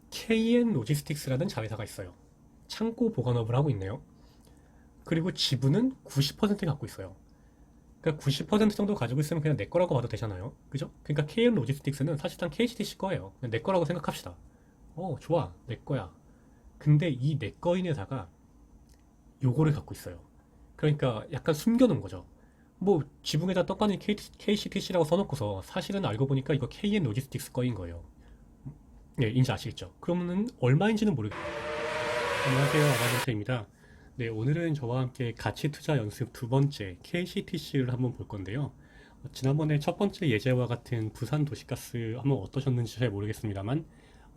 KN 로지스틱스라는 자회사가 있어요. 창고 보관업을 하고 있네요. 그리고 지분은 90% 갖고 있어요. 그러니까 90% 정도 가지고 있으면 그냥 내 거라고 봐도 되잖아요. 그죠? 그러니까 KN 로지스틱스는 사실상 KCTC 거예요. 그냥 내 거라고 생각합시다. 좋아. 내 거야. 근데 이 내 거인 회사가 요거를 갖고 있어요. 그러니까 약간 숨겨놓은 거죠. 뭐 지붕에다 떡하니 KCTC라고 써놓고서 사실은 알고 보니까 이거 KN 로지스틱스 거인 거예요. 네, 인지 아시겠죠? 그러면은 얼마인지는 모르겠어요. 안녕하세요, 아바겐트입니다. 네, 오늘은 저와 함께 가치 투자 연습 두 번째 KCTC를 한번 볼 건데요. 지난번에 첫 번째 예제와 같은 부산 도시가스 한번 어떠셨는지 잘 모르겠습니다만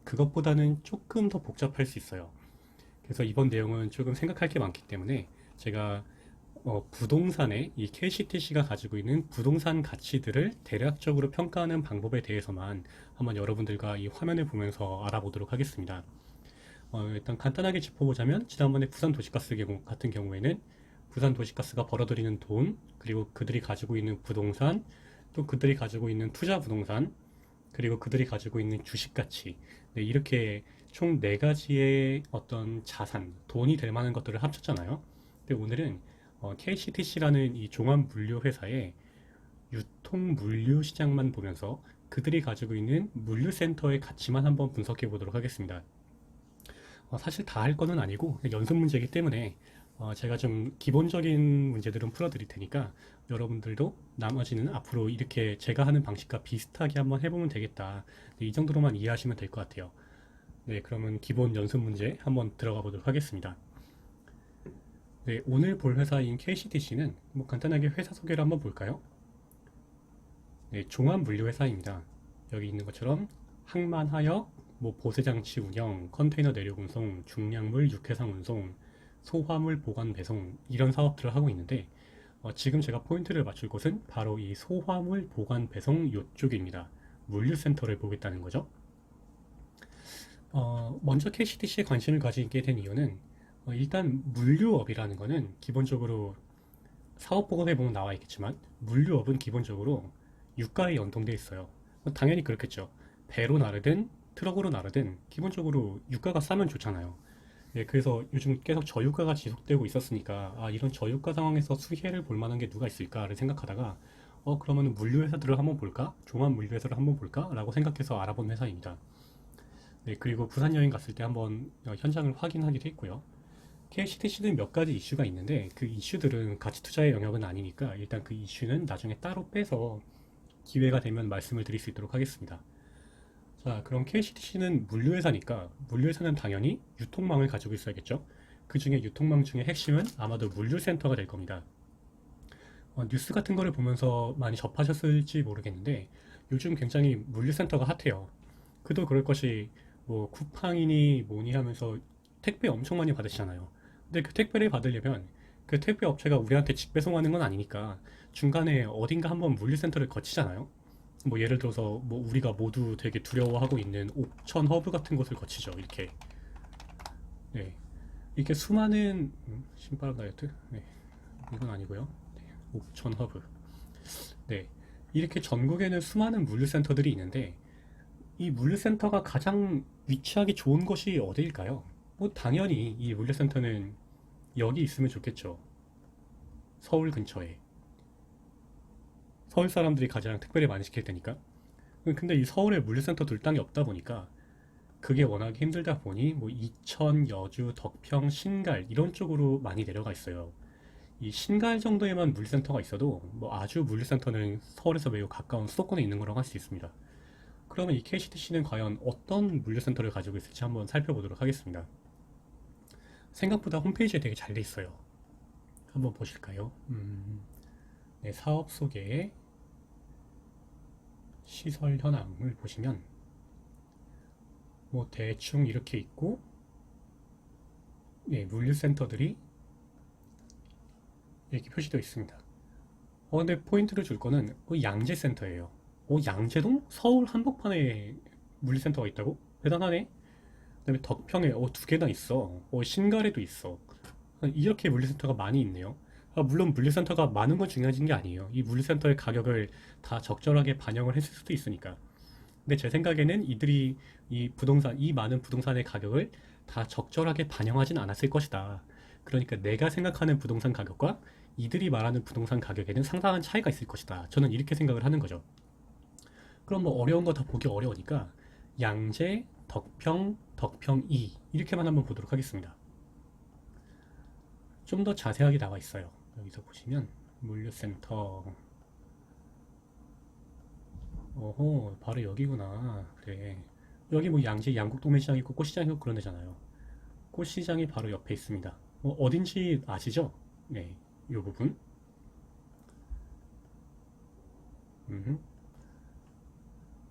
그것보다는 조금 더 복잡할 수 있어요. 그래서 이번 내용은 조금 생각할 게 많기 때문에 제가 부동산의 이 KCTC가 가지고 있는 부동산 가치들을 대략적으로 평가하는 방법에 대해서만 한번 여러분들과 이 화면을 보면서 알아보도록 하겠습니다. 일단 간단하게 짚어보자면 지난번에 부산 도시가스 같은 경우에는 부산 도시가스가 벌어들이는 돈, 그리고 그들이 가지고 있는 부동산, 또 그들이 가지고 있는 투자 부동산, 그리고 그들이 가지고 있는 주식 가치, 네, 이렇게 총 네 가지의 어떤 자산, 돈이 될 만한 것들을 합쳤잖아요. 근데 오늘은 KCTC라는 이 종합 물류 회사의 유통 물류 시장만 보면서 그들이 가지고 있는 물류센터의 가치만 한번 분석해 보도록 하겠습니다. 사실 다 할 거는 아니고 연습 문제이기 때문에 제가 좀 기본적인 문제들은 풀어드릴 테니까 여러분들도 나머지는 앞으로 이렇게 제가 하는 방식과 비슷하게 한번 해보면 되겠다. 네, 이 정도로만 이해하시면 될 것 같아요. 네, 그러면 기본 연습 문제 한번 들어가 보도록 하겠습니다. 네, 오늘 볼 회사인 KCTC는 뭐 간단하게 회사 소개를 한번 볼까요? 네, 종합 물류 회사입니다. 여기 있는 것처럼 항만하역, 뭐 보세장치 운영, 컨테이너 내륙 운송, 중량물 육해상 운송, 소화물 보관 배송 이런 사업들을 하고 있는데 지금 제가 포인트를 맞출 곳은 바로 이 소화물 보관 배송 이쪽입니다. 물류센터를 보겠다는 거죠. 먼저 KCTC에 관심을 가지게 된 이유는 일단 물류업이라는 거는 기본적으로 사업보고서에 보면 나와 있겠지만 물류업은 기본적으로 유가에 연동돼 있어요. 당연히 그렇겠죠. 배로 나르든 트럭으로 나르든 기본적으로 유가가 싸면 좋잖아요. 네, 그래서 요즘 계속 저유가가 지속되고 있었으니까 이런 저유가 상황에서 수혜를 볼 만한 게 누가 있을까를 생각하다가 그러면 물류회사들을 한번 볼까? 종합 물류회사를 한번 볼까? 라고 생각해서 알아본 회사입니다. 네, 그리고 부산 여행 갔을 때 한번 현장을 확인하기도 했고요. KCTC는 몇 가지 이슈가 있는데 그 이슈들은 가치 투자의 영역은 아니니까 일단 그 이슈는 나중에 따로 빼서 기회가 되면 말씀을 드릴 수 있도록 하겠습니다. 자, 그럼 KCTC는 물류회사니까 물류회사는 당연히 유통망을 가지고 있어야겠죠. 그 중에 유통망 중에 핵심은 아마도 물류센터가 될 겁니다. 뉴스 같은 거를 보면서 많이 접하셨을지 모르겠는데 요즘 굉장히 물류센터가 핫해요. 그도 그럴 것이 뭐 쿠팡이니 뭐니 하면서 택배 엄청 많이 받으시잖아요. 근데 그 택배를 받으려면 그 택배 업체가 우리한테 직배송하는 건 아니니까 중간에 어딘가 한번 물류센터를 거치잖아요. 뭐 예를 들어서 뭐 우리가 모두 되게 두려워하고 있는 옥천 허브 같은 곳을 거치죠. 이렇게 네, 이렇게 수많은 신바람 다이어트 네, 이건 아니고요. 네, 옥천 허브 네, 이렇게 전국에는 수많은 물류센터들이 있는데 이 물류센터가 가장 위치하기 좋은 곳이 어디일까요? 뭐 당연히 이 물류센터는 여기 있으면 좋겠죠. 서울 근처에. 서울 사람들이 가장 특별히 많이 시킬 테니까. 근데 이 서울에 물류센터 둘 땅이 없다 보니까 그게 워낙 힘들다 보니 뭐 이천, 여주, 덕평, 신갈 이런 쪽으로 많이 내려가 있어요. 이 신갈 정도에만 물류센터가 있어도 뭐 아주 물류센터는 서울에서 매우 가까운 수도권에 있는 거라고 할 수 있습니다. 그러면 이 KCTC는 과연 어떤 물류센터를 가지고 있을지 한번 살펴보도록 하겠습니다. 생각보다 홈페이지에 되게 잘 돼 있어요. 한번 보실까요? 네, 사업 소개, 시설 현황을 보시면 뭐 대충 이렇게 있고 네, 물류센터들이 이렇게 표시되어 있습니다. 근데 포인트를 줄 거는 양재센터예요. 양재동? 서울 한복판에 물류센터가 있다고? 대단하네. 그다음에 덕평에 두 개나 있어. 신갈에도 있어. 이렇게 물류센터가 많이 있네요. 물론 물류센터가 많은 건 중요한 게 아니에요. 이 물류센터의 가격을 다 적절하게 반영을 했을 수도 있으니까. 근데 제 생각에는 이들이 이 많은 부동산의 가격을 다 적절하게 반영하진 않았을 것이다. 그러니까 내가 생각하는 부동산 가격과 이들이 말하는 부동산 가격에는 상당한 차이가 있을 것이다. 저는 이렇게 생각을 하는 거죠. 그럼 뭐 어려운 거 다 보기 어려우니까 양재, 덕평, 덕평 2 이렇게만 한번 보도록 하겠습니다. 좀 더 자세하게 나와 있어요. 여기서 보시면 물류센터. 어허, 바로 여기구나. 그래. 여기 뭐 양재 양국동매시장 있고 꽃시장 있고 그런 데잖아요. 꽃시장이 바로 옆에 있습니다. 어딘지 아시죠? 네, 이 부분. 음흠.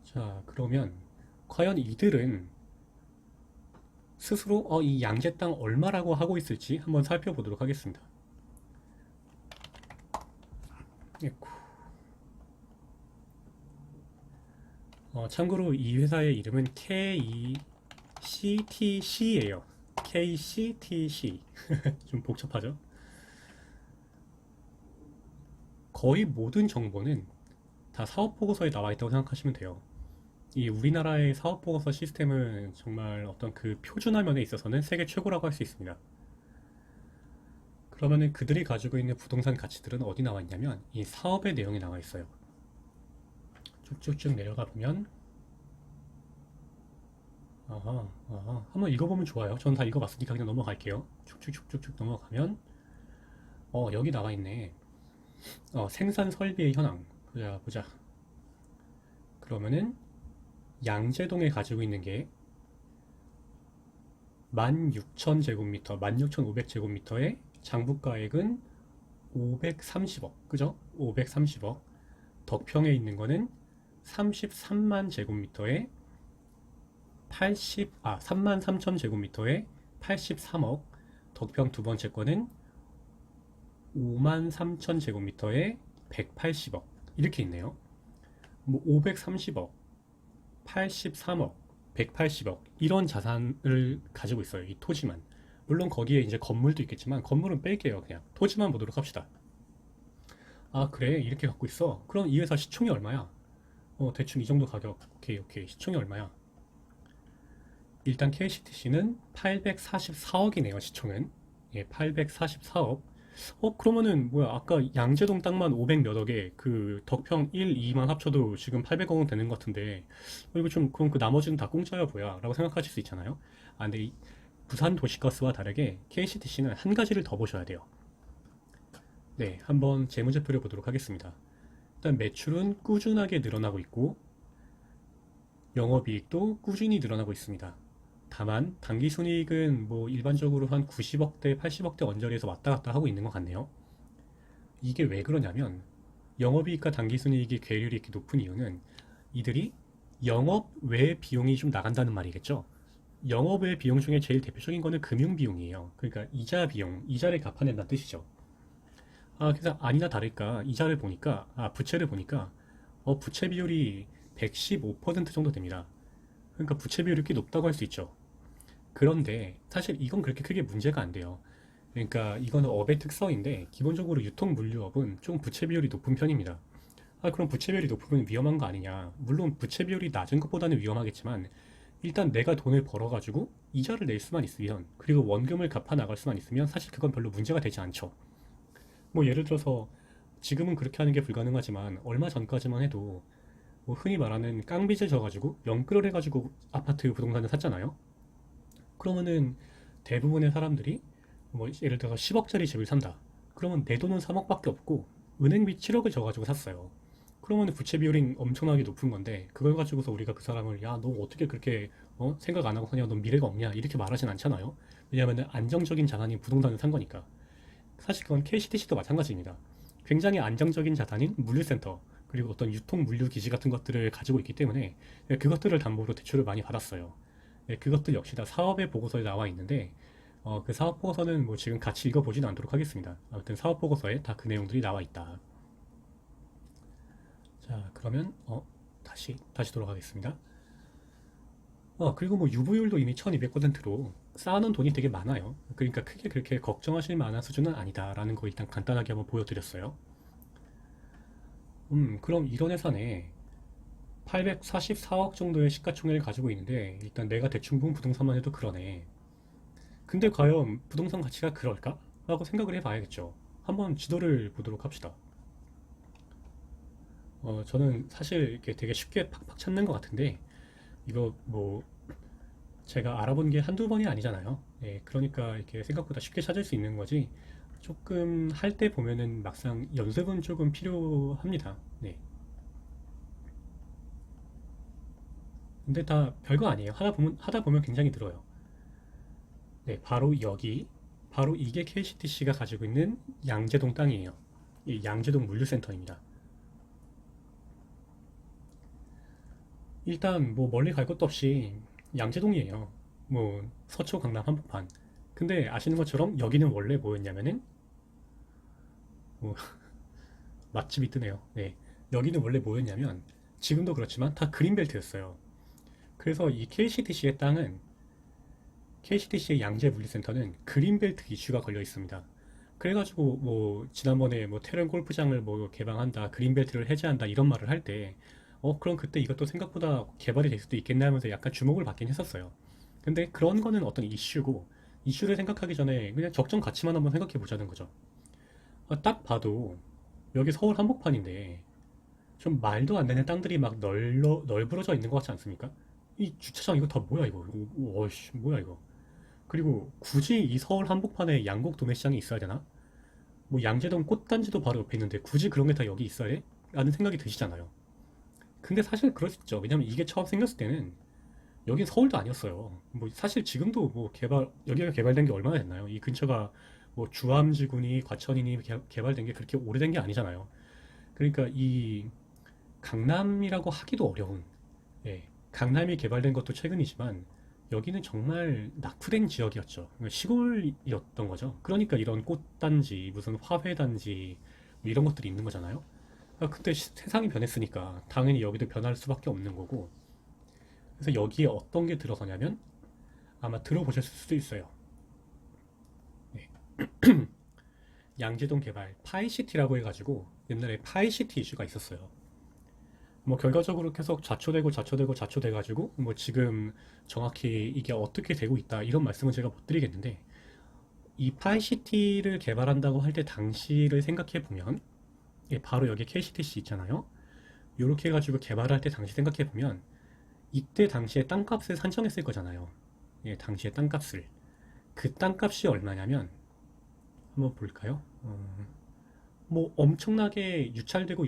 자, 그러면 과연 이들은 스스로 이 양재 땅 얼마라고 하고 있을지 한번 살펴보도록 하겠습니다. 에쿠. 참고로 이 회사의 이름은 KCTC예요. KCTC. 좀 복잡하죠? 거의 모든 정보는 다 사업보고서에 나와 있다고 생각하시면 돼요. 이 우리나라의 사업보고서 시스템은 정말 어떤 그 표준화 면에 있어서는 세계 최고라고 할 수 있습니다. 그러면은 그들이 가지고 있는 부동산 가치들은 어디 나와 있냐면 이 사업의 내용이 나와 있어요. 쭉쭉쭉 내려가 보면 한번 읽어보면 좋아요. 저는 다 읽어봤으니까 그냥 넘어갈게요. 쭉쭉쭉쭉쭉 넘어가면 여기 나와 있네. 생산 설비의 현황 보자 보자. 그러면은 양재동에 가지고 있는 게 16,000제곱미터, 16,500제곱미터의 장부가액은 530억, 그죠? 530억. 덕평에 있는 거는 33만 제곱미터에 3만 3천 제곱미터에 83억. 덕평 두 번째 거는 5만 3천 제곱미터에 180억. 이렇게 있네요. 뭐 530억, 83억, 180억 이런 자산을 가지고 있어요. 이 토지만. 물론 거기에 이제 건물도 있겠지만 건물은 뺄게요. 그냥 토지만 보도록 합시다. 아 그래 이렇게 갖고 있어. 그럼 이 회사 시총이 얼마야? 대충 이 정도 가격. 오케이 시총이 얼마야? 일단 KCTC는 844억이네요. 시총은. 예, 844억. 그러면은 뭐야 아까 양재동 땅만 500 몇 억에 그 덕평 1, 2만 합쳐도 지금 800억은 되는 것 같은데 이거 좀 그럼 그 나머지는 다 공짜야 뭐야 라고 생각하실 수 있잖아요. 근데 이 부산 도시가스와 다르게 KCTC는 한 가지를 더 보셔야 돼요. 네, 한번 재무제표를 보도록 하겠습니다. 일단 매출은 꾸준하게 늘어나고 있고 영업이익도 꾸준히 늘어나고 있습니다. 다만 당기순이익은 뭐 일반적으로 한 90억대, 80억대 언저리에서 왔다 갔다 하고 있는 것 같네요. 이게 왜 그러냐면 영업이익과 당기순이익의 괴율이 이렇게 높은 이유는 이들이 영업 외 비용이 좀 나간다는 말이겠죠. 영업 외 비용 중에 제일 대표적인 거는 금융 비용이에요. 그러니까 이자 비용, 이자를 갚아낸다는 뜻이죠. 그래서 아니나 다를까 이자를 보니까 부채를 보니까 부채 비율이 115% 정도 됩니다. 그러니까 부채 비율이 꽤 높다고 할 수 있죠. 그런데 사실 이건 그렇게 크게 문제가 안 돼요. 그러니까 이거는 업의 특성인데 기본적으로 유통 물류업은 좀 부채 비율이 높은 편입니다. 그럼 부채 비율이 높으면 위험한 거 아니냐? 물론 부채 비율이 낮은 것보다는 위험하겠지만 일단 내가 돈을 벌어가지고 이자를 낼 수만 있으면 그리고 원금을 갚아 나갈 수만 있으면 사실 그건 별로 문제가 되지 않죠. 뭐 예를 들어서 지금은 그렇게 하는 게 불가능하지만 얼마 전까지만 해도 뭐 흔히 말하는 깡빚을 져가지고 영끌을 해가지고 아파트 부동산을 샀잖아요. 그러면은 대부분의 사람들이 뭐 예를 들어서 10억짜리 집을 산다. 그러면 내 돈은 3억밖에 없고 은행비 7억을 져가지고 샀어요. 그러면 부채 비율이 엄청나게 높은 건데 그걸 가지고서 우리가 그 사람을 야 너 어떻게 그렇게 생각 안 하고 사냐 너 미래가 없냐 이렇게 말하진 않잖아요. 왜냐하면 안정적인 자산인 부동산을 산 거니까. 사실 그건 KCTC도 마찬가지입니다. 굉장히 안정적인 자산인 물류센터 그리고 어떤 유통 물류 기지 같은 것들을 가지고 있기 때문에 그것들을 담보로 대출을 많이 받았어요. 그것들 역시 다 사업의 보고서에 나와 있는데 그 사업 보고서는 뭐 지금 같이 읽어보지는 않도록 하겠습니다. 아무튼 사업 보고서에 다 그 내용들이 나와 있다. 자 그러면 다시 돌아가겠습니다. 그리고 뭐 유보율도 이미 1200%로 쌓아놓은 돈이 되게 많아요. 그러니까 크게 그렇게 걱정하실 만한 수준은 아니다라는 거 일단 간단하게 한번 보여드렸어요. 그럼 이런 회사네 844억 정도의 시가총액을 가지고 있는데 일단 내가 대충 본 부동산만 해도 그러네. 근데 과연 부동산 가치가 그럴까? 라고 생각을 해봐야겠죠. 한번 지도를 보도록 합시다. 저는 사실 이렇게 되게 쉽게 팍팍 찾는 것 같은데 이거 뭐 제가 알아본 게 한두 번이 아니잖아요. 예, 그러니까 이렇게 생각보다 쉽게 찾을 수 있는 거지. 조금 할 때 보면은 막상 연습은 조금 필요합니다. 네. 근데 다 별거 아니에요. 하다 보면 굉장히 늘어요. 네, 바로 여기, 바로 이게 KCTC가 가지고 있는 양재동 땅이에요. 이 양재동 물류센터입니다. 일단 뭐 멀리 갈 것도 없이 양재동이에요. 뭐 서초, 강남, 한복판. 근데 아시는 것처럼 여기는 원래 뭐였냐면은 뭐 맛집이 뜨네요. 네, 여기는 원래 뭐였냐면 지금도 그렇지만 다 그린벨트였어요. 그래서 이 KCTC의 땅은 KCTC의 양재 물류센터는 그린벨트 이슈가 걸려 있습니다. 그래가지고 뭐 지난번에 뭐 테런 골프장을 뭐 개방한다, 그린벨트를 해제한다 이런 말을 할 때, 그럼 그때 이것도 생각보다 개발이 될 수도 있겠네 하면서 약간 주목을 받긴 했었어요. 근데 그런 거는 어떤 이슈고, 이슈를 생각하기 전에 그냥 적정 가치만 한번 생각해 보자는 거죠. 딱 봐도 여기 서울 한복판인데 좀 말도 안 되는 땅들이 막 널브러져 있는 것 같지 않습니까? 이 주차장 이거 다 뭐야 이거? 어이씨 뭐야 이거? 그리고 굳이 이 서울 한복판에 양곡 도매시장이 있어야 되나? 뭐 양재동 꽃단지도 바로 옆에 있는데 굳이 그런 게 다 여기 있어야 돼? 라는 생각이 드시잖아요. 근데 사실 그럴 수 있죠. 왜냐면 이게 처음 생겼을 때는 여긴 서울도 아니었어요. 뭐 사실 지금도 뭐 여기가 개발된 게 얼마나 됐나요? 이 근처가 뭐 주암지구니 과천이니 개발된 게 그렇게 오래된 게 아니잖아요. 그러니까 이 강남이라고 하기도 어려운, 예, 강남이 개발된 것도 최근이지만 여기는 정말 낙후된 지역이었죠. 그러니까 시골이었던 거죠. 그러니까 이런 꽃단지, 무슨 화훼단지 뭐 이런 것들이 있는 거잖아요. 그러니까 그때 세상이 변했으니까 당연히 여기도 변할 수밖에 없는 거고. 그래서 여기에 어떤 게 들어서냐면 아마 들어보셨을 수도 있어요. 네. 양재동 개발 파이시티라고 해가지고 옛날에 파이시티 이슈가 있었어요. 뭐 결과적으로 계속 좌초되고 뭐 지금 정확히 이게 어떻게 되고 있다 이런 말씀은 제가 못 드리겠는데 이 파이시티를 개발한다고 할 때 당시를 생각해 보면, 예, 바로 여기 KCTC 있잖아요. 요렇게 해가지고 개발할 때 당시 생각해 보면 이때 당시에 땅값을 산정했을 거잖아요. 예, 당시에 땅값을. 그 땅값이 얼마냐면 한번 볼까요? 뭐 엄청나게 유찰되고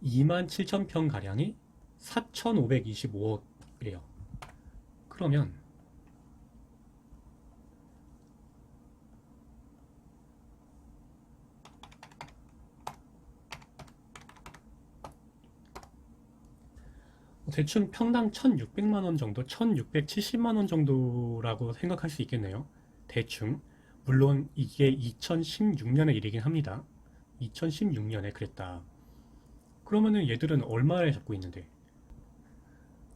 27,000평 가량이 4,525억이래요. 그러면 대충 평당 1,600만 원 정도, 1,670만 원 정도라고 생각할 수 있겠네요. 대충. 물론 이게 2016년의 일이긴 합니다. 2016년에 그랬다. 그러면은 얘들은 얼마에 잡고 있는데?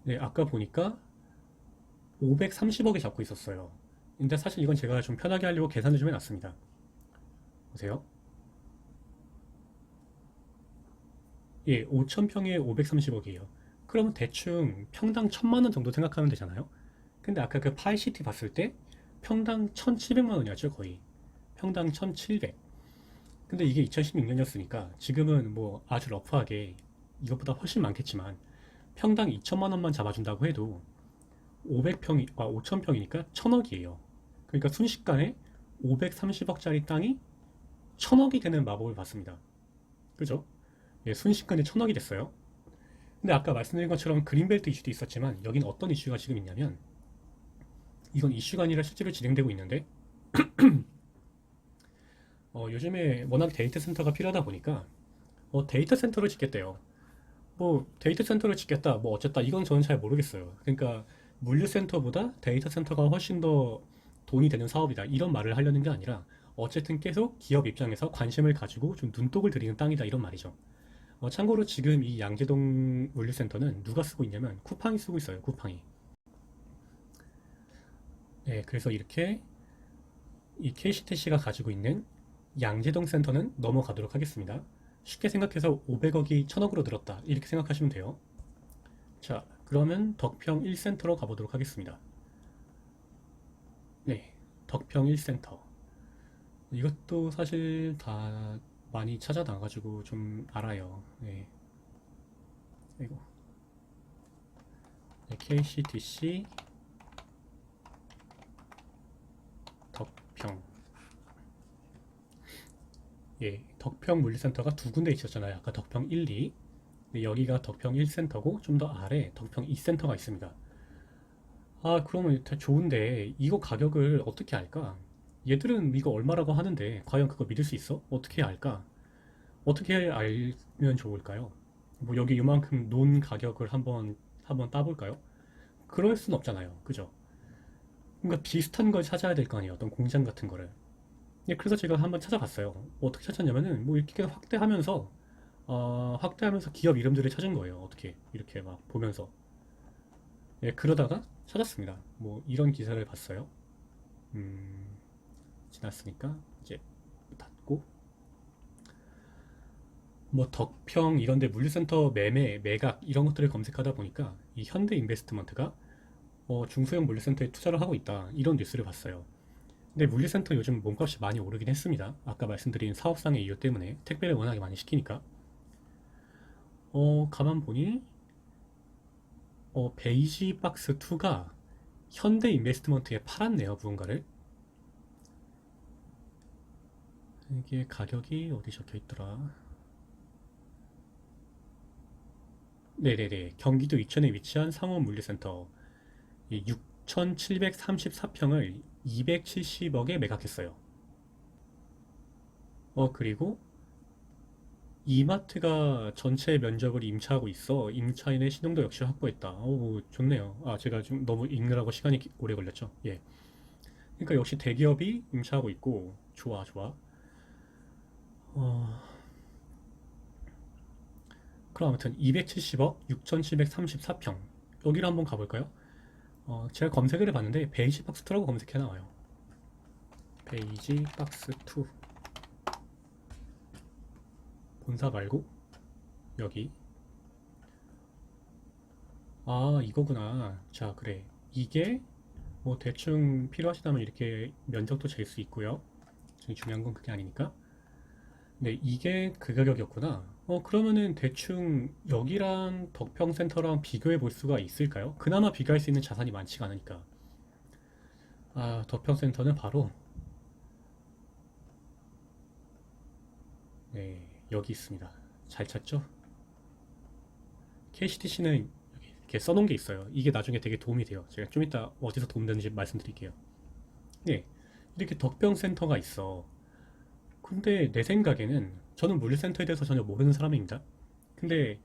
네, 아까 보니까 530억에 잡고 있었어요. 근데 사실 이건 제가 좀 편하게 하려고 계산을 좀 해놨습니다. 보세요. 예, 5,000평에 530억이에요. 그러면 대충 평당 1,000만 원 정도 생각하면 되잖아요. 근데 아까 그 파이시티 봤을 때 평당 1,700만 원이었죠, 거의. 평당 1,700. 근데 이게 2016년이었으니까 지금은 뭐 아주 러프하게 이것보다 훨씬 많겠지만 평당 2천만 원만 잡아준다고 해도 5,000평이니까 1,000억이에요. 그러니까 순식간에 530억짜리 땅이 1,000억이 되는 마법을 봤습니다. 그죠? 예, 순식간에 1,000억이 됐어요. 근데 아까 말씀드린 것처럼 그린벨트 이슈도 있었지만 여긴 어떤 이슈가 지금 있냐면 이건 이슈가 아니라 실제로 진행되고 있는데 요즘에 워낙 데이터 센터가 필요하다 보니까 데이터 센터를 짓겠대요. 뭐 데이터 센터를 짓겠다 뭐 어쨌다 이건 저는 잘 모르겠어요. 그러니까 물류센터보다 데이터 센터가 훨씬 더 돈이 되는 사업이다 이런 말을 하려는 게 아니라 어쨌든 계속 기업 입장에서 관심을 가지고 좀 눈독을 들이는 땅이다 이런 말이죠. 참고로 지금 이 양재동 물류센터는 누가 쓰고 있냐면 쿠팡이 쓰고 있어요. 쿠팡이. 네, 그래서 이렇게 이 KCTC가 가지고 있는 양재동 센터는 넘어가도록 하겠습니다. 쉽게 생각해서 500억이 1000억으로 늘었다. 이렇게 생각하시면 돼요. 자, 그러면 덕평 1센터로 가보도록 하겠습니다. 네, 덕평 1센터. 이것도 사실 다 많이 찾아놔가지고 좀 알아요. 네, 이거 네, KCTC 덕평. 예, 덕평 물리센터가 두 군데 있었잖아요. 아까 덕평 1, 2. 네, 여기가 덕평 1센터고 좀 더 아래 덕평 2센터가 있습니다. 아, 그러면 좋은데 이거 가격을 어떻게 알까? 얘들은 이거 얼마라고 하는데 과연 그거 믿을 수 있어? 어떻게 알까? 어떻게 알면 좋을까요? 뭐 여기 이만큼 논 가격을 한번 따볼까요? 그럴 순 없잖아요. 그죠? 뭔가 비슷한 걸 찾아야 될 거 아니에요. 어떤 공장 같은 거를. 예, 그래서 제가 한번 찾아봤어요. 어떻게 찾았냐면은 뭐 이렇게 확대하면서 기업 이름들을 찾은 거예요. 어떻게 이렇게 막 보면서. 예, 그러다가 찾았습니다. 뭐 이런 기사를 봤어요. 지났으니까 이제 닫고 뭐 덕평 이런 데 물류센터 매매, 매각 이런 것들을 검색하다 보니까 이 현대 인베스트먼트가 중소형 물류센터에 투자를 하고 있다. 이런 뉴스를 봤어요. 근데 물류센터 요즘 몸값이 많이 오르긴 했습니다. 아까 말씀드린 사업상의 이유 때문에 택배를 워낙에 많이 시키니까. 가만 보니 베이지 박스 2가 현대 인베스트먼트에 팔았네요, 무언가를. 이게 가격이 어디 적혀 있더라. 네네네. 경기도 이천에 위치한 상원 물류센터 6,734평을 270억에 매각했어요. 그리고 이마트가 전체 면적을 임차하고 있어 임차인의 신용도 역시 확보했다. 오, 좋네요. 아, 제가 좀 너무 읽느라고 시간이 오래 걸렸죠. 예. 그러니까 역시 대기업이 임차하고 있고 좋아, 좋아. 어, 그럼 아무튼 270억 6,734평 여기로 한번 가볼까요? 제가 검색을 해봤는데 베이지 박스 2라고 검색해 나와요. 베이지 박스 2 본사 말고 여기. 아, 이거구나. 자, 그래. 이게 뭐 대충 필요하시다면 이렇게 면적도 잴 수 있고요. 지금 중요한 건 그게 아니니까. 네, 이게 그 가격이었구나. 그러면은 대충 여기랑 덕평센터랑 비교해 볼 수가 있을까요? 그나마 비교할 수 있는 자산이 많지가 않으니까. 아, 덕평센터는 바로 네, 여기 있습니다. 잘 찾죠? KCTC는 여기 이렇게 써놓은 게 있어요. 이게 나중에 되게 도움이 돼요. 제가 좀 이따 어디서 도움되는지 말씀드릴게요. 네, 이렇게 덕평센터가 있어. 근데 내 생각에는 저는 물류센터에 대해서 전혀 모르는 사람입니다. 근데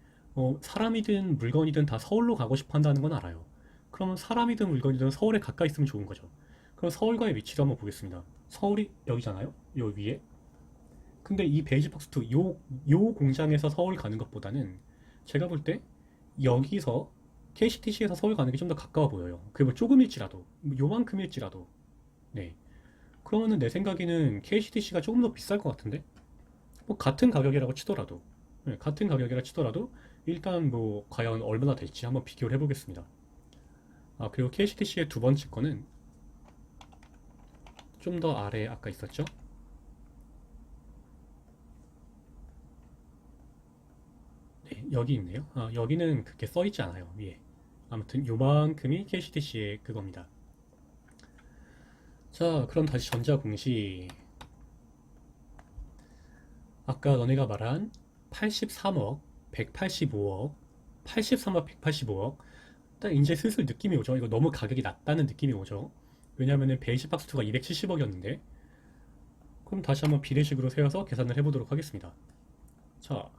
사람이든 물건이든 다 서울로 가고 싶어 한다는 건 알아요. 그러면 사람이든 물건이든 서울에 가까이 있으면 좋은 거죠. 그럼 서울과의 위치도 한번 보겠습니다. 서울이 여기잖아요? 요 위에. 근데 이 베이지박스2 요 공장에서 서울 가는 것보다는 제가 볼 때 여기서 KCTC에서 서울 가는 게 좀 더 가까워 보여요. 그게 뭐 조금일지라도, 뭐 요만큼일지라도. 네. 그러면은 내 생각에는 KCTC가 조금 더 비쌀 것 같은데? 뭐 같은 가격이라고 치더라도, 네, 같은 가격이라 치더라도 일단 뭐 과연 얼마나 될지 한번 비교를 해보겠습니다. 아, 그리고 KCTC의 두 번째 거는 좀 더 아래 아까 있었죠? 네, 여기 있네요. 아, 여기는 그렇게 써있지 않아요, 위에. 아무튼 요만큼이 KCTC의 그겁니다. 자, 그럼 다시 전자공시. 아까 너네가 말한 83억, 185억, 83억, 185억. 딱 이제 슬슬 느낌이 오죠. 이거 너무 가격이 낮다는 느낌이 오죠. 왜냐면은 베이시박스2가 270억이었는데. 그럼 다시 한번 비례식으로 세워서 계산을 해보도록 하겠습니다. 자,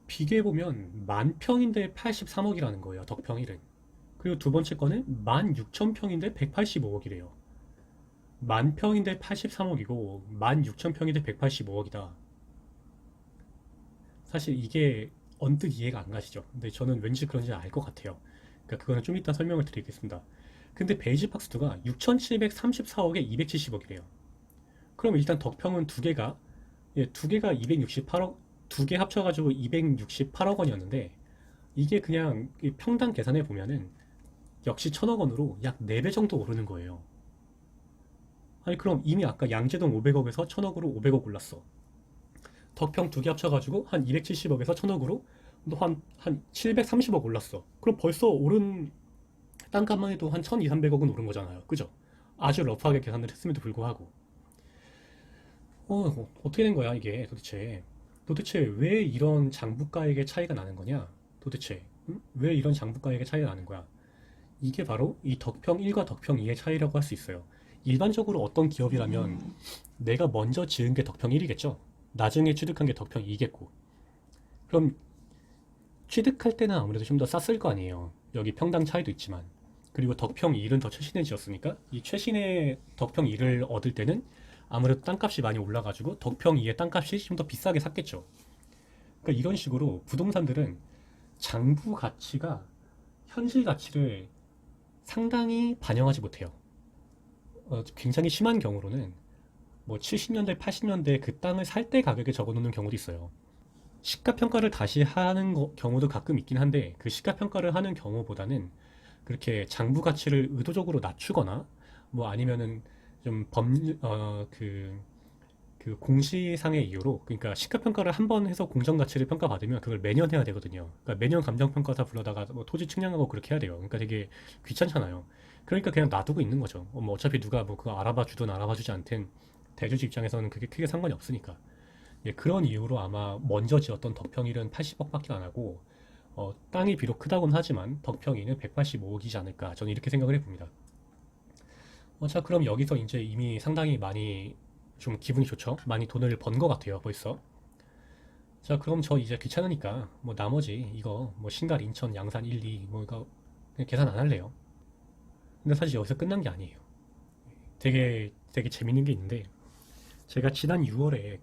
비교해보면 만평인데 83억이라는 거예요. 덕평 1은. 그리고 두 번째 거는 16,000평인데 185억이래요. 만평인데 83억이고 16,000평인데 185억이다. 사실 이게 언뜻 이해가 안 가시죠? 근데 저는 왠지 그런지 알 것 같아요. 그러니까 그거는 좀 이따 설명을 드리겠습니다. 근데 베이지 박스2가 6,734억에 270억이래요. 그럼 일단 덕평은 두 개가, 예, 두 개가 268억, 두 개 합쳐가지고 268억 원이었는데, 이게 그냥 이 평당 계산해 보면은 역시 1000억 원으로 약 4배 정도 오르는 거예요. 아니, 그럼 이미 아까 양재동 500억에서 1000억으로 500억 올랐어. 덕평 두 개 합쳐가지고 한 270억에서 1000억으로 한 730억 올랐어. 그럼 벌써 오른 땅값만 해도 한 1200, 300억은 오른 거잖아요. 그죠? 아주 러프하게 계산을 했음에도 불구하고. 어떻게 된 거야, 이게 도대체. 도대체 왜 이런 장부가액의 차이가 나는 거냐? 도대체. 응? 왜 이런 장부가액의 차이가 나는 거야? 이게 바로 이 덕평 1과 덕평 2의 차이라고 할 수 있어요. 일반적으로 어떤 기업이라면 내가 먼저 지은 게 덕평 1이겠죠? 나중에 취득한 게 덕평 2겠고. 그럼 취득할 때는 아무래도 좀 더 쌌을 거 아니에요. 여기 평당 차이도 있지만. 그리고 덕평 1은 더 최신에 지었으니까 이 최신의 덕평 2를 얻을 때는 아무래도 땅값이 많이 올라가지고 덕평 2의 땅값이 좀 더 비싸게 샀겠죠. 그러니까 이런 식으로 부동산들은 장부 가치가 현실 가치를 상당히 반영하지 못해요. 굉장히 심한 경우로는 뭐 70년대, 80년대 그 땅을 살 때 가격에 적어놓는 경우도 있어요. 시가평가를 다시 하는 경우도 가끔 있긴 한데 그 시가평가를 하는 경우보다는 그렇게 장부 가치를 의도적으로 낮추거나 뭐 아니면은 좀 그 공시상의 이유로 그러니까 시가평가를 한 번 해서 공정 가치를 평가받으면 그걸 매년 해야 되거든요. 그러니까 매년 감정평가사 불러다가 뭐 토지 측량하고 그렇게 해야 돼요. 그러니까 되게 귀찮잖아요. 그러니까 그냥 놔두고 있는 거죠. 뭐 어차피 누가 뭐 그거 알아봐 주든 알아봐 주지 않든 대주주 입장에서는 그게 크게 상관이 없으니까. 예, 그런 이유로 아마 먼저 지었던 덕평일은 80억밖에 안 하고 땅이 비록 크다고는 하지만 덕평이는 185억이지 않을까 저는 이렇게 생각을 해봅니다. 자, 그럼 여기서 이제 이미 상당히 많이 좀 기분이 좋죠? 많이 돈을 번 것 같아요, 벌써. 자, 그럼 저 이제 귀찮으니까 뭐 나머지 이거 뭐 신갈, 인천, 양산 1, 2 뭐 이거 그냥 계산 안 할래요. 근데 사실 여기서 끝난 게 아니에요. 되게 재밌는 게 있는데 제가 지난 6월에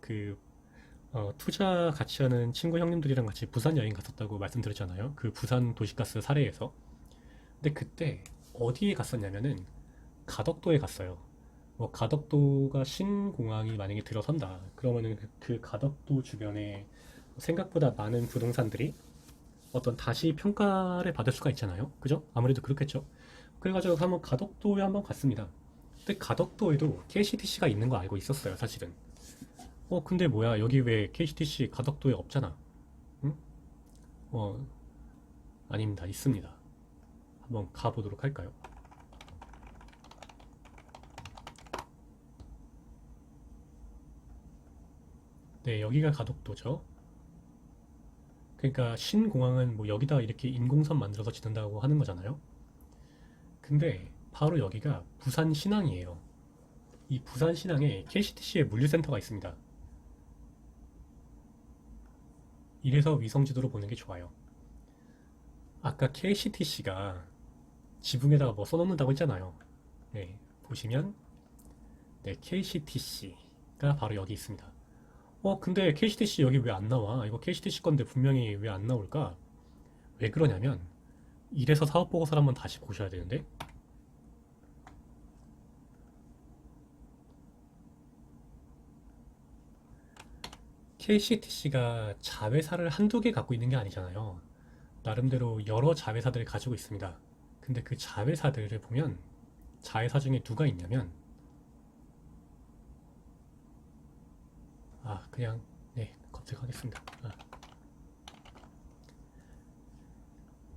투자 같이 하는 친구 형님들이랑 같이 부산 여행 갔었다고 말씀드렸잖아요. 그 부산 도시가스 사례에서. 근데 그때 어디에 갔었냐면은 가덕도에 갔어요. 뭐 가덕도가 신공항이 만약에 들어선다. 그러면은 그 가덕도 주변에 생각보다 많은 부동산들이 어떤 다시 평가를 받을 수가 있잖아요. 그죠? 아무래도 그렇겠죠. 그래가지고 한번 가덕도에 한번 갔습니다. 근데 가덕도에도 KCTC가 있는 거 알고 있었어요, 사실은. 근데 뭐야, 여기 왜 KCTC 가덕도에 없잖아. 응? 어, 아닙니다. 있습니다. 한번 가보도록 할까요? 네, 여기가 가덕도죠. 그러니까 신공항은 뭐 여기다 이렇게 인공섬 만들어서 짓는다고 하는 거잖아요. 근데 바로 여기가 부산 신항이에요. 이 부산 신항에 KCTC의 물류센터가 있습니다. 이래서 위성지도로 보는 게 좋아요. 아까 KCTC가 지붕에다가 뭐 써놓는다고 했잖아요. 네, 보시면 네, KCTC가 바로 여기 있습니다. 근데 KCTC 여기 왜 안 나와? 이거 KCTC 건데 분명히 왜 안 나올까? 왜 그러냐면 이래서 사업보고서를 한번 다시 보셔야 되는데 KCTC가 자회사를 한두 개 갖고 있는 게 아니잖아요. 나름대로 여러 자회사들을 가지고 있습니다. 근데 그 자회사들을 보면 자회사 중에 누가 있냐면 그냥 네, 검색하겠습니다.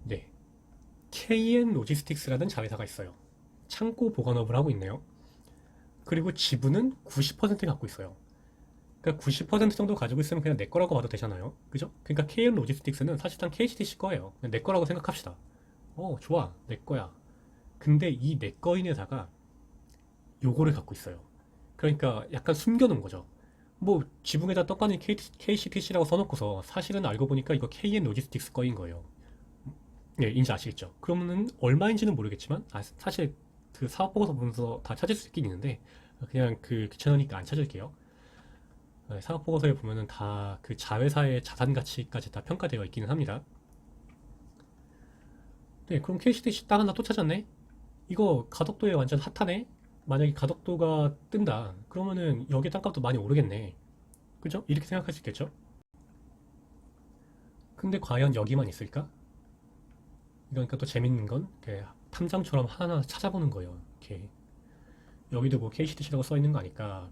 네, KN 로지스틱스라는 자회사가 있어요. 창고 보관업을 하고 있네요. 그리고 지분은 90% 갖고 있어요. 그러니까 90% 정도 가지고 있으면 그냥 내 거라고 봐도 되잖아요. 그죠? 그러니까 KN 로지스틱스는 사실상 KCTC 거예요. 그냥 내 거라고 생각합시다. 좋아. 내 거야. 근데 이 내 거인에다가 요거를 갖고 있어요. 그러니까 약간 숨겨놓은 거죠. 뭐 지붕에다 떡하니 KCTC라고 써놓고서 사실은 알고 보니까 이거 KN 로지스틱스 거인 거예요. 예, 인지 아시겠죠? 그러면은 얼마인지는 모르겠지만 사실 그 사업 보고서 보면서 다 찾을 수 있긴 있는데 그냥 귀찮으니까 안 찾을게요. 네, 사업 보고서에 보면은 다 그 자회사의 자산 가치까지 다 평가되어 있기는 합니다. 네, 그럼 KCTC 땅 하나 또 찾았네? 이거 가덕도에 완전 핫하네? 만약에 가덕도가 뜬다. 그러면은 여기 땅값도 많이 오르겠네. 그죠? 이렇게 생각할 수 있겠죠? 근데 과연 여기만 있을까? 그러니까 또 재밌는 건 이렇게 탐정처럼 하나하나 찾아보는 거예요. 이렇게 여기도 뭐 KCTC라고 써 있는 거 아니까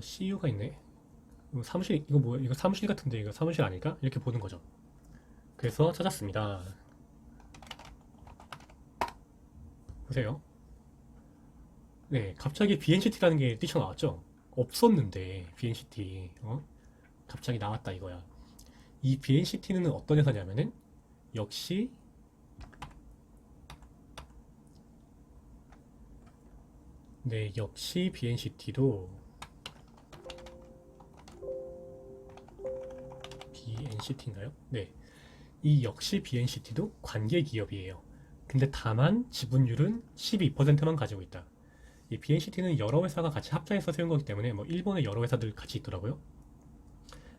CU가 있네. 사무실 이거 뭐 이거 사무실 같은데 이거 사무실 아닐까? 이렇게 보는 거죠. 그래서 찾았습니다. 보세요. 네, 갑자기 BNCT라는 게 뛰쳐나왔죠? 없었는데 BNCT 갑자기 나왔다 이거야. 이 BNCT는 어떤 회사냐면은 역시 네, 역시 BNCT도 BNCT인가요? 네, 이 역시 BNCT도 관계 기업이에요. 근데 다만 지분율은 12%만 가지고 있다. 이 BNCT는 여러 회사가 같이 합작해서 세운 거기 때문에 뭐 일본의 여러 회사들 같이 있더라고요.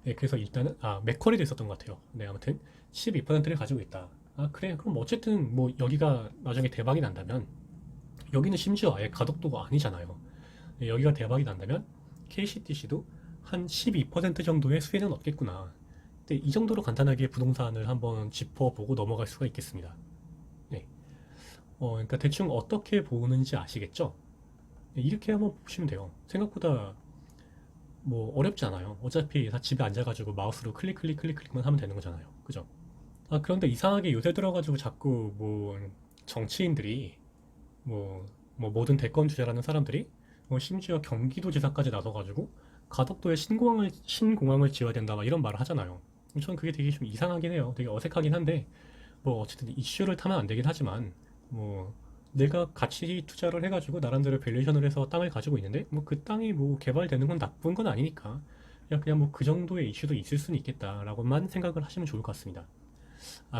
네, 그래서 일단은 맥쿼리도 있었던 것 같아요. 네, 아무튼 12%를 가지고 있다. 아, 그래. 그럼 뭐 어쨌든 뭐 여기가 나중에 대박이 난다면 여기는 심지어 아예 가덕도가 아니잖아요. 네, 여기가 대박이 난다면 KCTC도 한 12% 정도의 수혜는 얻겠구나. 근데 이 정도로 간단하게 부동산을 한번 짚어보고 넘어갈 수가 있겠습니다. 네. 그러니까 대충 어떻게 보는지 아시겠죠? 네, 이렇게 한번 보시면 돼요. 생각보다 뭐 어렵지 않아요. 어차피 다 집에 앉아가지고 마우스로 클릭만 하면 되는 거잖아요. 그죠? 그런데 이상하게 요새 들어가지고 자꾸 뭐 정치인들이 뭐 모든 대권 주자라는 사람들이 뭐 심지어 경기도지사까지 나서가지고 가덕도에 신공항을 지어야 된다 막 이런 말을 하잖아요. 저는 그게 되게 좀 이상하긴 해요. 되게 어색하긴 한데 뭐 어쨌든 이슈를 타면 안 되긴 하지만 뭐 내가 가치 투자를 해가지고 나름대로 밸류에이션을 해서 땅을 가지고 있는데 뭐 그 땅이 뭐 개발되는 건 나쁜 건 아니니까 그냥 뭐 그 정도의 이슈도 있을 수는 있겠다라고만 생각을 하시면 좋을 것 같습니다.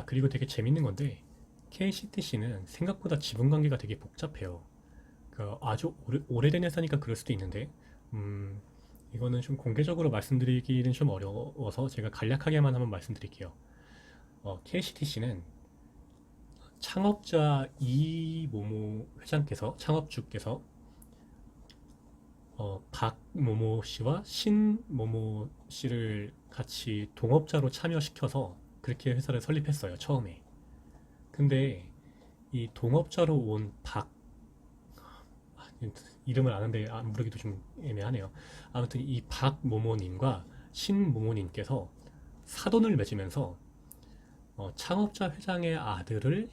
그리고 되게 재밌는 건데 KCTC는 생각보다 지분 관계가 되게 복잡해요. 그 아주 오래된 회사니까 그럴 수도 있는데 이거는 좀 공개적으로 말씀드리기는 좀 어려워서 제가 간략하게만 한번 말씀드릴게요. KCTC는 창업자 이모모 회장께서 창업주께서 박모모 씨와 신모모 씨를 같이 동업자로 참여시켜서 그렇게 회사를 설립했어요, 처음에. 근데 이 동업자로 온 이름을 아는데 모르기도 좀 애매하네요. 아무튼 이 박모모님과 신모모님께서 사돈을 맺으면서 창업자 회장의 아들을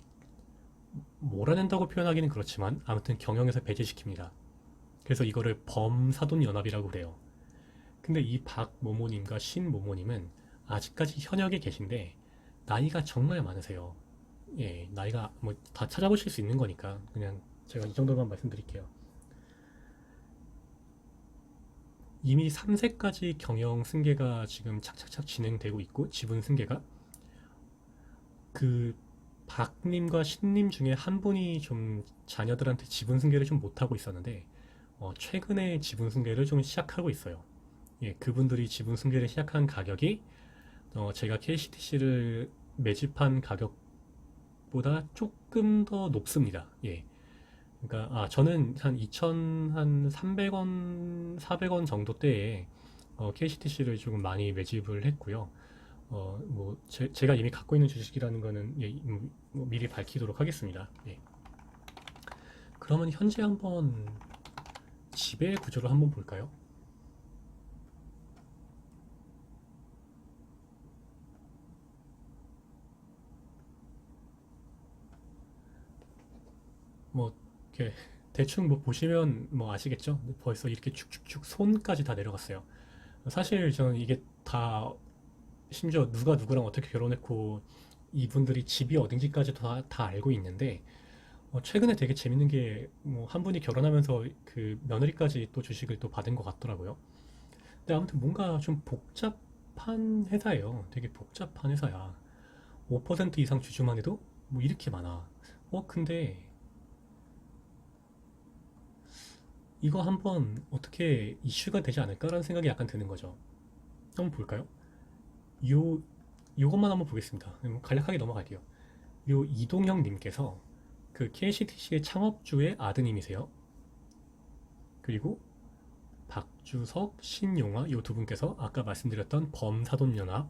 몰아낸다고 표현하기는 그렇지만 아무튼 경영에서 배제시킵니다. 그래서 이거를 범사돈연합이라고 그래요. 근데 이 박모모님과 신모모님은 아직까지 현역에 계신데 나이가 정말 많으세요. 예, 나이가 뭐 다 찾아보실 수 있는 거니까 그냥 제가 이 정도만 말씀드릴게요. 이미 3세까지 경영 승계가 지금 착착착 진행되고 있고 지분 승계가 그 박님과 신님 중에 한 분이 좀 자녀들한테 지분 승계를 좀 못하고 있었는데 최근에 지분 승계를 좀 시작하고 있어요. 예, 그분들이 지분 승계를 시작한 가격이 제가 KCTC를 매집한 가격보다 조금 더 높습니다. 예. 그러니까 저는 한 2,300원, 400원 정도 대에 KCTC를 조금 많이 매집을 했고요. 뭐 제가 이미 갖고 있는 주식이라는 거는 예, 뭐 미리 밝히도록 하겠습니다. 예. 그러면 현재 한번 지배 구조를 한번 볼까요? 뭐 이렇게 대충 뭐 보시면 뭐 아시겠죠? 벌써 이렇게 축축축 손까지 다 내려갔어요. 사실 저는 이게 다 심지어 누가 누구랑 어떻게 결혼했고 이분들이 집이 어딘지까지 다 알고 있는데 최근에 되게 재밌는 게 뭐 한 분이 결혼하면서 그 며느리까지 또 주식을 또 받은 것 같더라고요. 근데 아무튼 뭔가 좀 복잡한 회사예요. 되게 복잡한 회사야. 5% 이상 주주만 해도 뭐 이렇게 많아. 근데 이거 한번 어떻게 이슈가 되지 않을까라는 생각이 약간 드는 거죠. 한번 볼까요? 요것만 한번 보겠습니다. 간략하게 넘어갈게요. 요 이동형 님께서 그 KCTC의 창업주의 아드님이세요. 그리고 박주석, 신용화 요 두 분께서 아까 말씀드렸던 범사돈연합,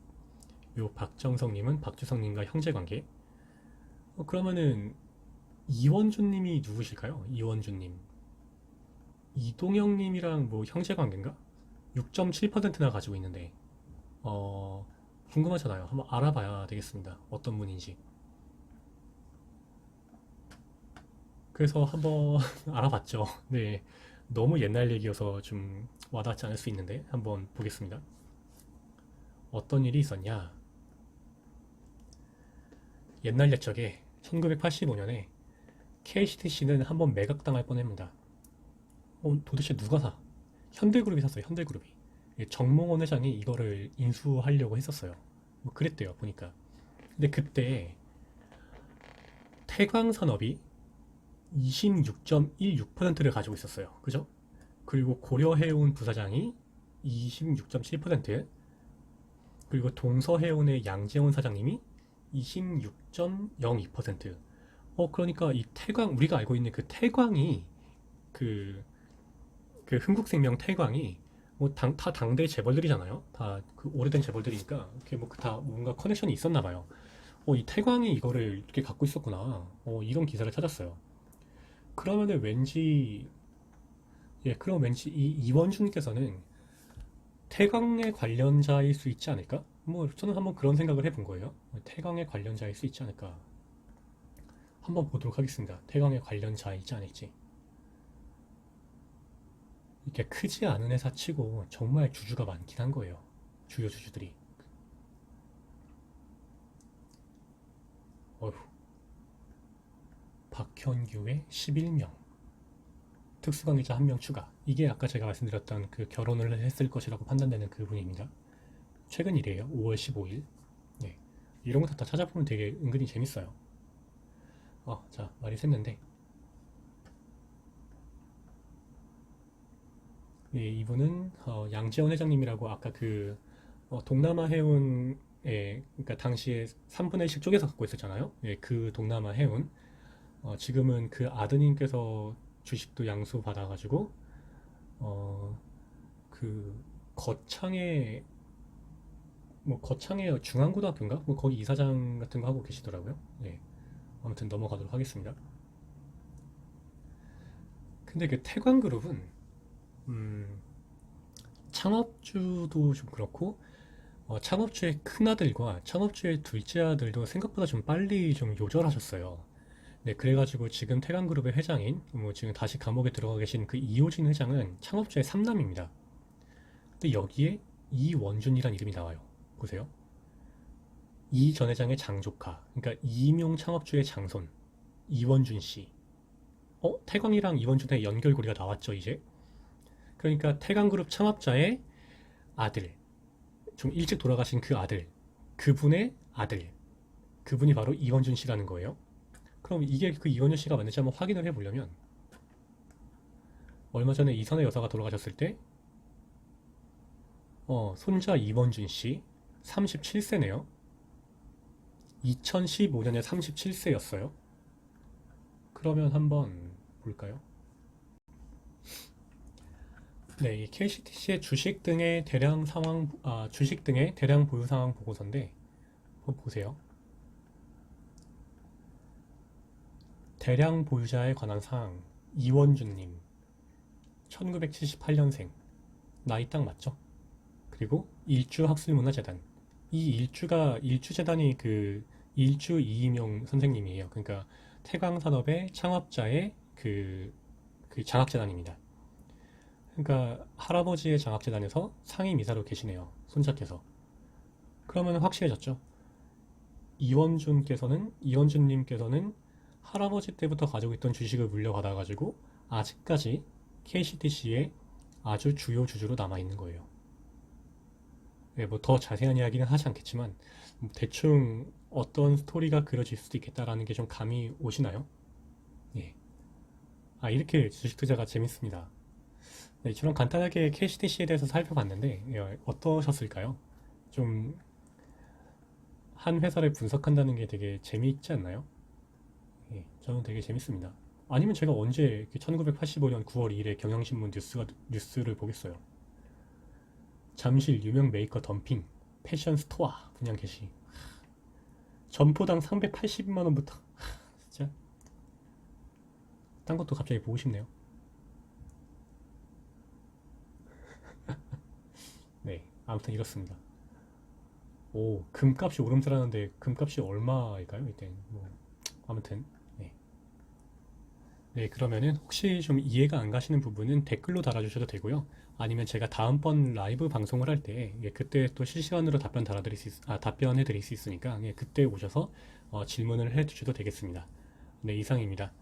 요 박정성님은 박주성님과 형제관계. 그러면은 이원주님이 누구실까요? 이원주님. 이동영님이랑 뭐 형제관계인가? 6.7%나 가지고 있는데 궁금하잖아요. 한번 알아봐야 되겠습니다. 어떤 분인지. 그래서 한번 알아봤죠. 네, 너무 옛날 얘기여서 좀 와닿지 않을 수 있는데 한번 보겠습니다. 어떤 일이 있었냐? 옛날 옛적에 1985년에 KCTC는 한번 매각당할 뻔합니다. 도대체 누가 사? 현대그룹이 샀어요. 현대그룹이. 정몽원 회장이 이거를 인수하려고 했었어요. 뭐 그랬대요. 보니까. 근데 그때 태광산업이 26.16%를 가지고 있었어요. 그죠? 그리고 고려해운 부사장이 26.7%, 그리고 동서해운의 양재원 사장님이 26.02%. 그러니까 이 태광, 우리가 알고 있는 그 태광이, 그, 그 흥국생명 태광이, 뭐, 다 당대 재벌들이잖아요. 다 그 오래된 재벌들이니까, 이렇게 뭐, 다 뭔가 커넥션이 있었나 봐요. 이 태광이 이거를 이렇게 갖고 있었구나. 이런 기사를 찾았어요. 그러면은 왠지, 예, 그럼 왠지 이 이원준께서는 태광의 관련자일 수 있지 않을까? 뭐, 저는 한번 그런 생각을 해본 거예요. 태광의 관련자일 수 있지 않을까? 한번 보도록 하겠습니다. 태광의 관련자일지 아닐지. 이렇게 크지 않은 회사 치고 정말 주주가 많긴 한 거예요. 주요 주주들이. 어휴, 박현규의 11명. 특수관계자 1명 추가. 이게 아까 제가 말씀드렸던 그 결혼을 했을 것이라고 판단되는 그분입니다. 최근 일이에요. 5월 15일. 네. 이런 거 다 찾아보면 되게 은근히 재밌어요. 자, 말이 샜는데. 네, 이분은 양재원 회장님이라고 아까 그 동남아 해운에, 그러니까 당시에 3분의 1씩 쪼개서 갖고 있었잖아요. 예, 그 동남아 해운. 지금은 그 아드님께서 주식도 양수 받아가지고 그 거창에, 뭐 거창에 중앙고등학교인가? 뭐 거기 이사장 같은 거 하고 계시더라고요. 예. 아무튼 넘어가도록 하겠습니다. 근데 그 태광그룹은 창업주도 좀 그렇고 창업주의 큰아들과 창업주의 둘째 아들도 생각보다 좀 빨리 좀 요절하셨어요. 네, 그래가지고 지금 태광그룹의 회장인, 뭐 지금 다시 감옥에 들어가 계신 그 이호진 회장은 창업주의 삼남입니다. 근데 여기에 이원준이란 이름이 나와요. 보세요. 이 전 회장의 장조카, 그러니까 이임용 창업주의 장손, 이원준 씨. 태광이랑 이원준의 연결고리가 나왔죠, 이제? 그러니까 태광그룹 창업자의 아들, 좀 일찍 돌아가신 그 아들, 그분의 아들, 그분이 바로 이원준 씨라는 거예요. 그럼 이게 그 이원준 씨가 맞는지 한번 확인을 해보려면, 얼마 전에 이선의 여사가 돌아가셨을 때, 손자 이원준 씨, 37세네요. 2015년에 37세였어요. 그러면 한번 볼까요? 네, 이 KCTC의 주식 등의 대량 상황, 주식 등의 대량 보유 상황 보고서인데, 한번 보세요. 대량 보유자에 관한 사항, 이원준님, 1978년생, 나이 딱 맞죠? 그리고 일주학술문화재단. 이 일주재단이 그 일주 이임용 선생님이에요. 그러니까 태광산업의 창업자의 그 장학재단입니다. 그러니까 할아버지의 장학재단에서 상임이사로 계시네요. 손자께서. 그러면 확실해졌죠. 이원준님께서는 할아버지 때부터 가지고 있던 주식을 물려받아가지고 아직까지 KCTC의 아주 주요 주주로 남아있는 거예요. 네, 뭐 더 자세한 이야기는 하지 않겠지만 대충 어떤 스토리가 그려질 수도 있겠다라는 게 좀 감이 오시나요? 예. 이렇게 주식 투자가 재밌습니다. 네, 저는 간단하게 KCTC에 대해서 살펴봤는데 어떠셨을까요? 좀 한 회사를 분석한다는 게 되게 재미있지 않나요? 예, 저는 되게 재밌습니다. 아니면 제가 언제 1985년 9월 2일에 경향신문 뉴스를 보겠어요. 잠실 유명 메이커 덤핑, 패션 스토어 분양 개시. 점포당 380만 원부터. 진짜 딴 것도 갑자기 보고 싶네요. 네, 아무튼 이렇습니다. 오, 금값이 오름세라는데 금값이 얼마일까요? 이때 뭐 아무튼 네. 네, 그러면은 혹시 좀 이해가 안 가시는 부분은 댓글로 달아주셔도 되고요. 아니면 제가 다음번 라이브 방송을 할 때, 예, 그때 또 실시간으로 답변해 드릴 수 있으니까, 예, 그때 오셔서 질문을 해 주셔도 되겠습니다. 네, 이상입니다.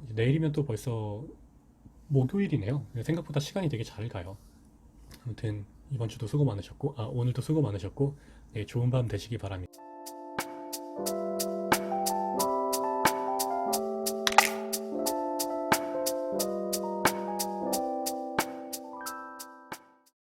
내일이면 또 벌써 목요일이네요. 생각보다 시간이 되게 잘 가요. 아무튼 이번 주도 수고 많으셨고, 오늘도 수고 많으셨고, 네, 좋은 밤 되시기 바랍니다.